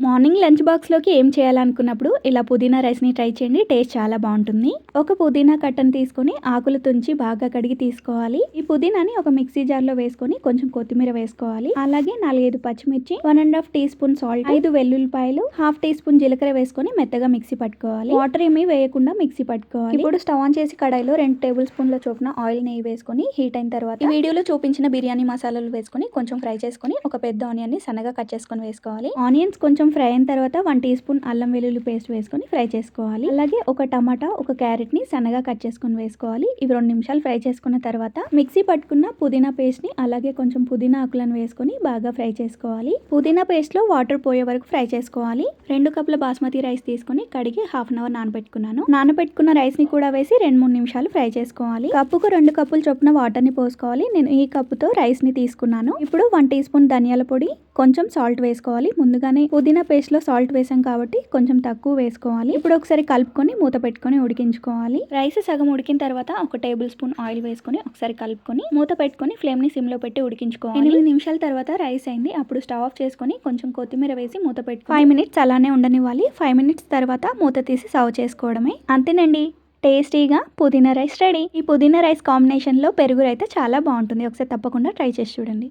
Morning lunch బాక్స్లోకి ఏం చేయాలనుకున్నప్పుడు ఇలా పుదీనా రైస్ని ట్రై చేయండి. టేస్ట్ చాలా బాగుంటుంది. ఒక పుదీనా కట్టను తీసుకొని ఆకులు తుంచి బాగా కడిగి తీసుకోవాలి. ఈ పుదీనాని ఒక మిక్సీ జార్లో వేసుకొని కొంచెం కొత్తిమీర వేసుకోవాలి. అలాగే 4-5 పచ్చిమిర్చి, 1.5 టీ స్పూన్ సాల్ట్, 5 వెల్లుల్లిపాయలు, 1/2 టీ స్పూన్ జీలకర్ర వేసుకొని మెత్తగా మిక్సీ పట్టుకోవాలి. వాటర్ ఏమీ వేయకుండా మిక్సీ పట్టుకోవాలి. ఇప్పుడు స్టవ్ ఆన్ చేసి కడాయిలో 2 టేబుల్ స్పూన్ల చొప్పున ఆయిల్, నెయ్యి వేసుకొని హీట్ అయిన తర్వాత ఈ వీడియోలో చూపించిన బిర్యానీ మసాలాలు వేసుకొని కొంచెం ఫ్రై చేసుకొని ఒక పెద్ద ఆనియన్ ని సన్నగా కట్ చేసుకొని వేసుకోవాలి. ఆనియన్స్ కొంచెం ఫ్రై అయిన తర్వాత 1 టీ స్పూన్ అల్లం వెల్లుల్లి పేస్ట్ వేసుకొని ఫ్రై చేసుకోవాలి. అలాగే ఒక టమాటా, ఒక క్యారెట్ ని సన్నగా కట్ చేసుకొని వేసుకోవాలి. ఇవి 2 నిమిషాలు ఫ్రై చేసుకున్న తర్వాత మిక్సీ పట్టుకున్న పుదీనా పేస్ట్ ని అలాగే కొంచెం పుదీనా ఆకులను వేసుకొని బాగా ఫ్రై చేసుకోవాలి. పుదీనా పేస్ట్ లో వాటర్ పోయే వరకు ఫ్రై చేసుకోవాలి. 2 కప్పుల బాస్మతి రైస్ తీసుకొని కడిగి హాఫ్ అన్ అవర్ నానబెట్టుకున్నాను. నానబెట్టుకున్న రైస్ ని కూడా వేసి 2-3 నిమిషాలు ఫ్రై చేసుకోవాలి. కప్పుకు 2 కప్పుల చొప్పున వాటర్ ని పోసుకోవాలి. నేను ఈ కప్పుతో రైస్ ని తీసుకున్నాను. ఇప్పుడు 1 టీ స్పూన్ ధనియాల పొడి, కొంచెం సాల్ట్ వేసుకోవాలి. ముందుగానే పుదీనా పేస్ట్ లో సాల్ట్ వేసాం కాబట్టి కొంచెం తక్కువ వేసుకోవాలి. ఇప్పుడు ఒకసారి కలుపుకొని మూత పెట్టుకొని ఉడికించుకోవాలి. రైస్ సగం ఉడికిన తర్వాత ఒక టేబుల్ స్పూన్ ఆయిల్ వేసుకొని ఒకసారి కలుపుకొని మూత పెట్టుకొని ఫ్లేమ్ ని సిమ్ లో పెట్టి ఉడికించుకోవాలి. 8 నిమిషాల తర్వాత రైస్ అయింది. అప్పుడు స్టవ్ ఆఫ్ చేసుకొని కొంచెం కొత్తిమీర వేసి మూత పెట్టుకొని 5 మినిట్స్ అలానే ఉండనివ్వాలి. 5 మినిట్స్ తర్వాత మూత తీసి సర్వ్ చేసుకోవడమే. అంతేనండి, టేస్టీగా పుదీనా రైస్ రెడీ. ఈ పుదీనా రైస్ కాంబినేషన్ లో పెరుగు అయితే చాలా బాగుంటుంది. ఒకసారి తప్పకుండా ట్రై చేసి చూడండి.